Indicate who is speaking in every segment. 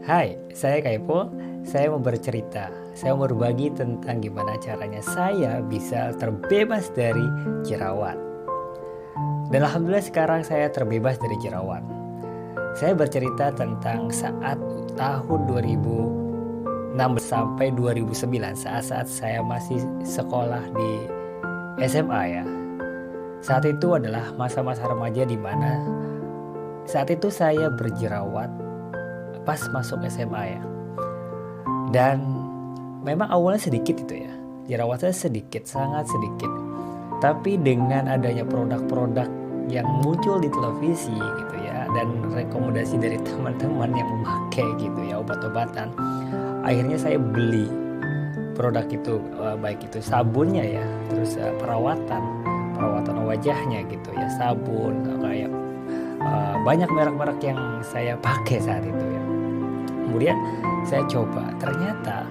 Speaker 1: Hai, saya Kaipo. Saya mau bercerita. Saya mau berbagi tentang gimana caranya saya bisa terbebas dari jerawat. Dan alhamdulillah sekarang saya terbebas dari jerawat. Saya bercerita tentang saat tahun 2006 sampai 2009, saat-saat saya masih sekolah di SMA ya. Saat itu adalah masa-masa remaja di mana saat itu saya berjerawat pas masuk SMA ya. Dan memang awalnya sedikit itu ya, jerawatnya sedikit, sangat sedikit. Tapi dengan adanya produk-produk yang muncul di televisi gitu ya, dan rekomendasi dari teman-teman yang memakai gitu ya, obat-obatan, akhirnya saya beli produk itu, baik itu sabunnya ya, terus perawatan wajahnya gitu ya, sabun kayak banyak merek-merek yang saya pakai saat itu ya. Kemudian saya coba, ternyata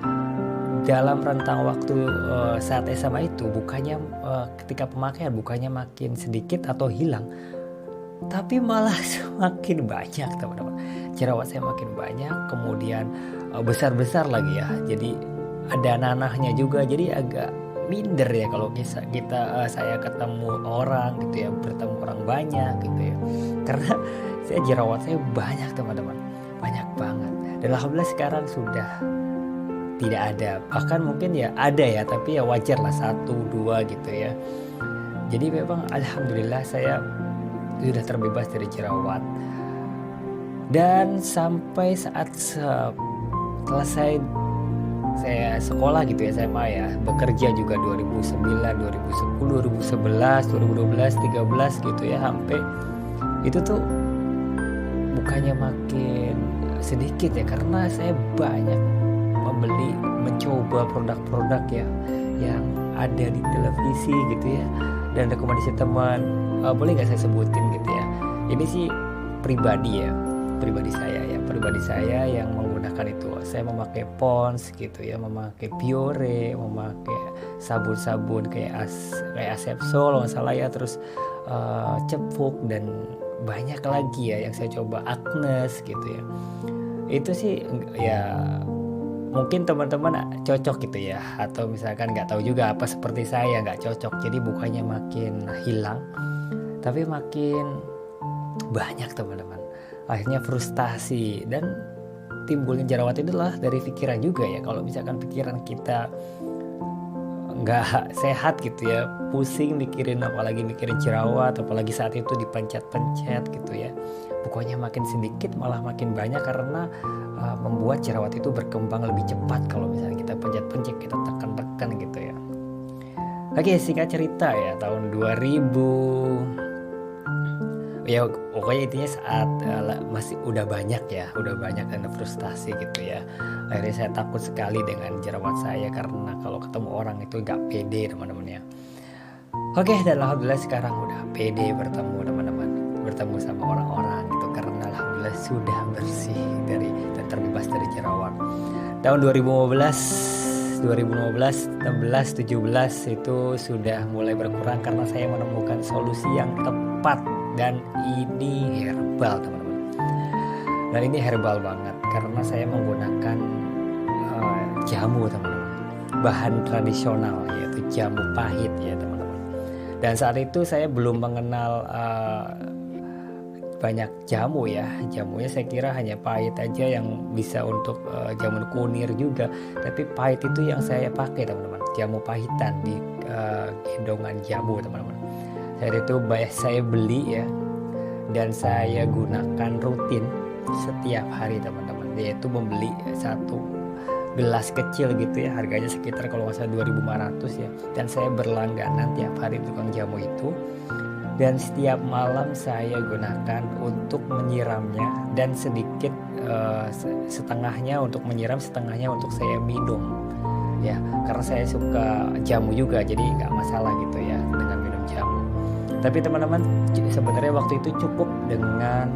Speaker 1: dalam rentang waktu saat SMA itu bukannya ketika pemakaian bukannya makin sedikit atau hilang, tapi malah semakin banyak teman-teman. Jerawat saya makin banyak, kemudian besar-besar lagi ya. Jadi ada nanahnya juga, jadi agak minder ya kalau saya ketemu orang gitu ya, bertemu orang banyak gitu ya. Karena jerawat saya banyak teman-teman, banyak banget. Dan alhamdulillah sekarang sudah tidak ada, bahkan mungkin ya ada ya, tapi ya wajar lah 1-2 gitu ya. Jadi memang alhamdulillah saya sudah terbebas dari jerawat. Dan sampai saat selesai saya sekolah gitu ya, SMA ya, bekerja juga 2009, 2010, 2011, 2012, 2013 gitu ya, sampai itu tuh bukannya makin sedikit ya, karena saya banyak mencoba produk-produk ya yang ada di televisi gitu ya, dan rekomendasi teman. Boleh nggak saya sebutin gitu ya, ini sih pribadi saya yang menggunakan itu. Saya memakai Pond's gitu ya, memakai Biore, memakai sabun-sabun kayak Asepso kalau nggak salah ya, terus Cepuk, dan banyak lagi ya yang saya coba, Agnes gitu ya. Itu sih ya mungkin teman-teman cocok gitu ya, atau misalkan nggak tahu juga apa seperti saya nggak cocok. Jadi bukannya makin hilang, tapi makin banyak teman-teman. Akhirnya frustasi, dan timbulnya jerawat itu adalah dari pikiran juga ya. Kalau misalkan pikiran kita nggak sehat gitu ya, pusing mikirin, apalagi mikirin jerawat, apalagi saat itu dipencet-pencet gitu ya, pokoknya makin sedikit malah makin banyak, karena membuat jerawat itu berkembang lebih cepat kalau misalnya kita pencet-pencet, kita tekan-tekan gitu ya. Oke, singkat cerita ya, tahun 2000 ya, pokoknya intinya saat masih udah banyak dan frustasi gitu ya. Akhirnya saya takut sekali dengan jerawat saya, karena kalau ketemu orang itu gak pede teman-teman ya. Oke, dan alhamdulillah sekarang udah pede bertemu teman-teman, bertemu sama orang-orang gitu, karena alhamdulillah sudah bersih dan terbebas dari jerawat. Tahun 2015, 16, 17 itu sudah mulai berkurang, karena saya menemukan solusi yang tepat. Dan ini herbal teman-teman. Dan ini herbal banget, karena saya menggunakan jamu teman-teman, bahan tradisional yaitu jamu pahit ya teman-teman. Dan saat itu saya belum mengenal banyak jamu ya. Jamunya saya kira hanya pahit aja yang bisa untuk jamu kunir juga, tapi pahit itu yang saya pakai teman-teman, jamu pahitan di gendongan jamu teman-teman. Saya beli ya, dan saya gunakan rutin setiap hari teman-teman, yaitu membeli satu gelas kecil gitu ya, harganya sekitar kalau nggak salah 2.500 ya, dan saya berlangganan tiap hari tukang jamu itu. Dan setiap malam saya gunakan untuk menyiramnya, dan sedikit setengahnya untuk menyiram, setengahnya untuk saya minum ya, karena saya suka jamu juga, jadi nggak masalah gitu ya dengan minum jamu. Tapi teman-teman, sebenarnya waktu itu cukup dengan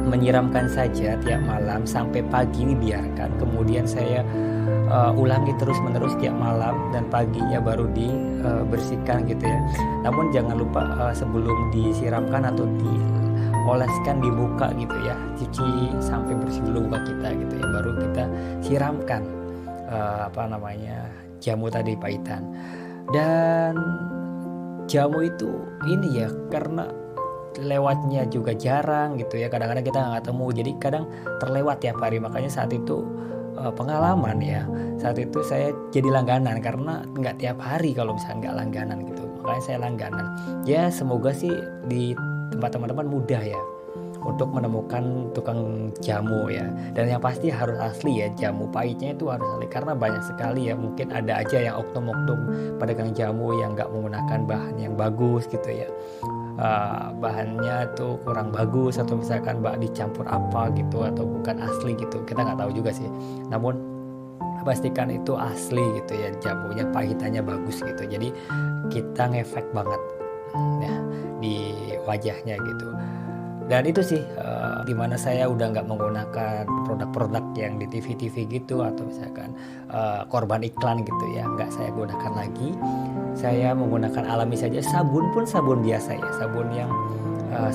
Speaker 1: menyiramkan saja tiap malam sampai pagi dibiarkan, kemudian saya ulangi terus-menerus tiap malam, dan paginya baru dibersihkan gitu ya. Namun jangan lupa sebelum disiramkan atau oleskan di muka gitu ya, cuci sampai bersih dulu muka kita gitu ya, baru kita siramkan jamu tadi pahitan. Dan jamu itu ini ya, karena lewatnya juga jarang gitu ya, kadang-kadang kita nggak ketemu, jadi kadang terlewat tiap hari. Makanya saat itu pengalaman ya, saat itu saya jadi langganan karena nggak tiap hari kalau misalnya nggak langganan gitu, makanya saya langganan. Ya semoga sih di tempat teman-teman mudah ya untuk menemukan tukang jamu ya, dan yang pasti harus asli ya, jamu pahitnya itu harus asli, karena banyak sekali ya, mungkin ada aja yang oknum-oknum pedagang jamu yang nggak menggunakan bahan yang bagus gitu ya, bahannya tuh kurang bagus, atau misalkan dicampur apa gitu, atau bukan asli gitu, kita nggak tahu juga sih. Namun pastikan itu asli gitu ya, jamunya pahitannya bagus gitu, jadi kita ngefek banget ya di wajahnya gitu. Dan itu sih dimana saya udah nggak menggunakan produk-produk yang di TV-TV gitu, atau misalkan korban iklan gitu ya, nggak saya gunakan lagi. Saya menggunakan alami saja, sabun pun sabun biasa ya, sabun yang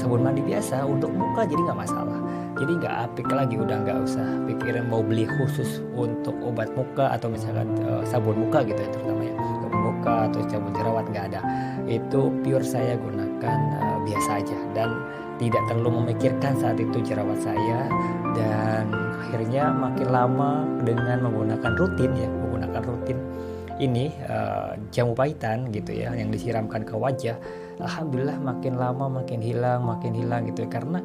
Speaker 1: sabun mandi biasa untuk muka, jadi nggak masalah. Jadi nggak apik lagi, udah nggak usah pikirin mau beli khusus untuk obat muka atau misalkan sabun muka gitu ya, terutama ya sabun muka atau sabun jerawat, nggak ada. Itu pure saya gunakan biasa aja, dan tidak terlalu memikirkan saat itu jerawat saya. Dan akhirnya makin lama dengan menggunakan rutin ini jamu pahitan gitu ya, yang disiramkan ke wajah, alhamdulillah makin lama makin hilang gitu, karena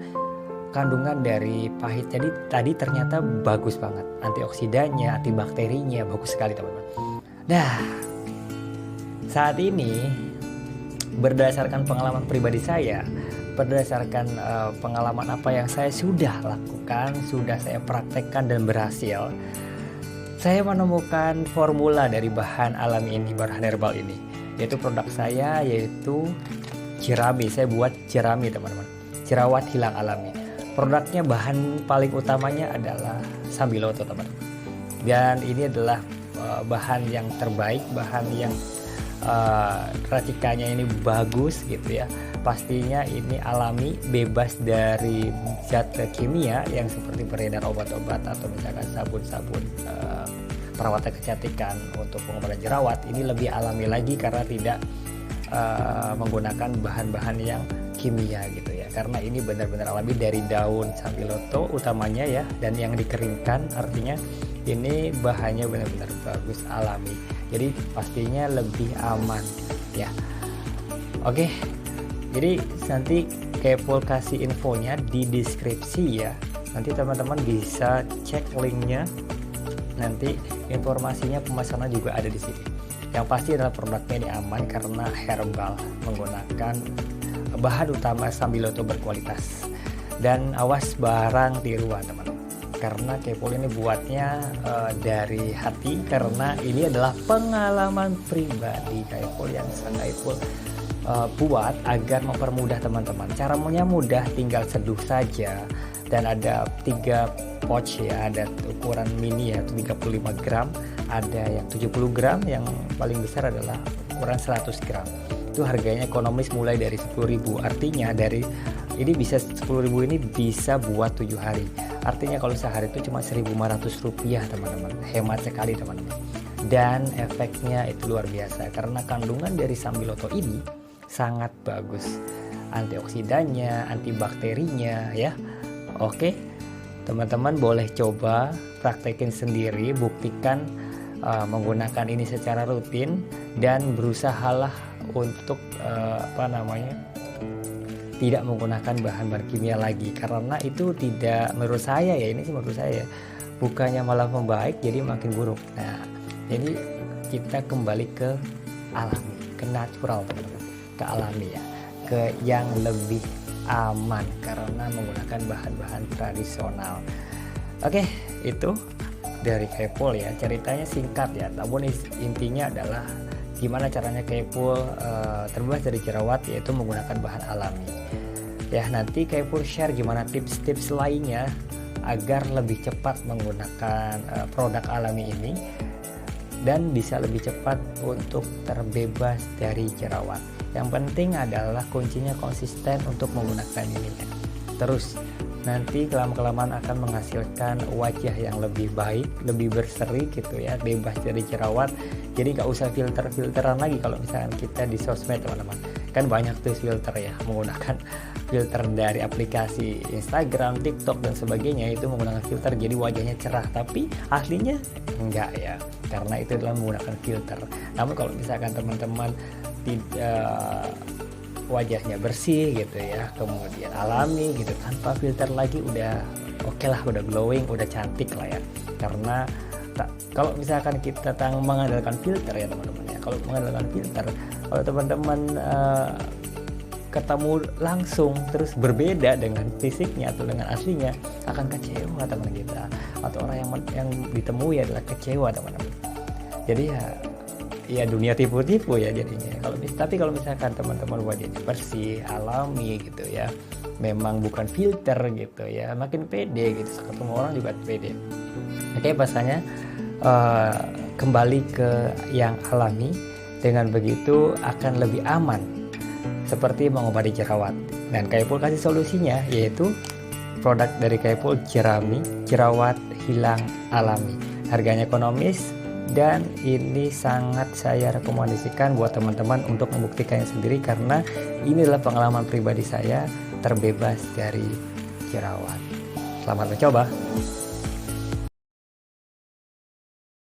Speaker 1: kandungan dari pahit jadi tadi ternyata bagus banget, antioksidannya, antibakterinya bagus sekali teman-teman. Nah, saat ini berdasarkan pengalaman pribadi saya, berdasarkan pengalaman apa yang saya sudah lakukan, sudah saya praktekkan dan berhasil, saya menemukan formula dari bahan alami ini, bahan herbal ini, yaitu produk saya, yaitu jerami. Saya buat jerami teman-teman, jerawat hilang alami. Produknya bahan paling utamanya adalah sambiloto teman-teman, dan ini adalah bahan yang terbaik, bahan yang racikannya ini bagus gitu ya. Pastinya ini alami, bebas dari zat kimia yang seperti beredar obat-obat atau misalkan sabun-sabun perawatan kecantikan untuk pengobatan jerawat. Ini lebih alami lagi karena tidak menggunakan bahan-bahan yang kimia gitu ya, karena ini benar-benar alami dari daun sambiloto utamanya ya, dan yang dikeringkan, artinya ini bahannya benar-benar bagus, alami, jadi pastinya lebih aman ya. Oke, jadi nanti Kepul kasih infonya di deskripsi ya, nanti teman-teman bisa cek linknya, nanti informasinya pemesanan juga ada di sini. Yang pasti adalah produknya ini aman karena herbal, menggunakan bahan utama sambiloto berkualitas, dan awas barang tiruan teman-teman, karena Kepul ini buatnya dari hati, karena ini adalah pengalaman pribadi Kepul yang sangat Kepul buat agar mempermudah teman-teman. Caranya mudah, tinggal seduh saja, dan ada 3 pouch ya, ada ukuran mini ya 35 gram, ada yang 70 gram, yang paling besar adalah ukuran 100 gram. Itu harganya ekonomis mulai dari 10.000, artinya dari ini bisa 10.000 ini bisa buat 7 hari, artinya kalau sehari itu cuma 1.500 rupiah teman-teman, hemat sekali teman-teman. Dan efeknya itu luar biasa karena kandungan dari sambiloto ini sangat bagus, antioksidannya, antibakterinya ya. Oke teman-teman, boleh coba praktekin sendiri, buktikan menggunakan ini secara rutin, dan berusahalah untuk tidak menggunakan bahan-bahan kimia lagi, karena itu tidak, menurut saya ya, ini sih menurut saya, bukannya malah membaik, jadi makin buruk. Nah, jadi kita kembali ke alami, ke natural teman-teman, ke alami ya, ke yang lebih aman karena menggunakan bahan-bahan tradisional. Oke, itu dari Kepul ya, ceritanya singkat ya, namun intinya adalah gimana caranya Kepul terbebas dari jerawat, yaitu menggunakan bahan alami ya. Nanti Kepul share gimana tips-tips lainnya agar lebih cepat menggunakan produk alami ini dan bisa lebih cepat untuk terbebas dari jerawat. Yang penting adalah kuncinya konsisten untuk menggunakan ini ya. terus. Nanti kelamaan akan menghasilkan wajah yang lebih baik, lebih berseri gitu ya, bebas dari jerawat. Jadi nggak usah filteran lagi kalau misalkan kita di sosmed teman-teman. Kan banyak tuh filter ya, menggunakan filter dari aplikasi Instagram, TikTok dan sebagainya, itu menggunakan filter jadi wajahnya cerah, tapi aslinya enggak ya, karena itu adalah menggunakan filter. Namun kalau misalkan teman-teman tidak wajahnya bersih gitu ya, kemudian alami gitu tanpa filter lagi, udah oke lah, udah glowing, udah cantik lah ya. Karena kalau misalkan kita mengandalkan filter ya teman-teman ya, kalau mengandalkan filter, kalau teman-teman ketemu langsung terus berbeda dengan fisiknya atau dengan aslinya, akan kecewa teman kita, atau orang yang ditemui adalah kecewa teman-teman. Jadi ya dunia tipu-tipu ya jadinya. Tapi kalau misalkan teman-teman wajahnya bersih, alami gitu ya, memang bukan filter gitu ya, makin pede gitu, ketemu orang juga pede. Oke, bahasanya kembali ke yang alami, dengan begitu akan lebih aman seperti mengobati jerawat. Dan Kaypool kasih solusinya, yaitu produk dari Kaypool, Jerami Jerawat Hilang Alami. Harganya ekonomis, dan ini sangat saya rekomendasikan buat teman-teman untuk membuktikannya sendiri, karena ini adalah pengalaman pribadi saya terbebas dari jerawat. Selamat mencoba.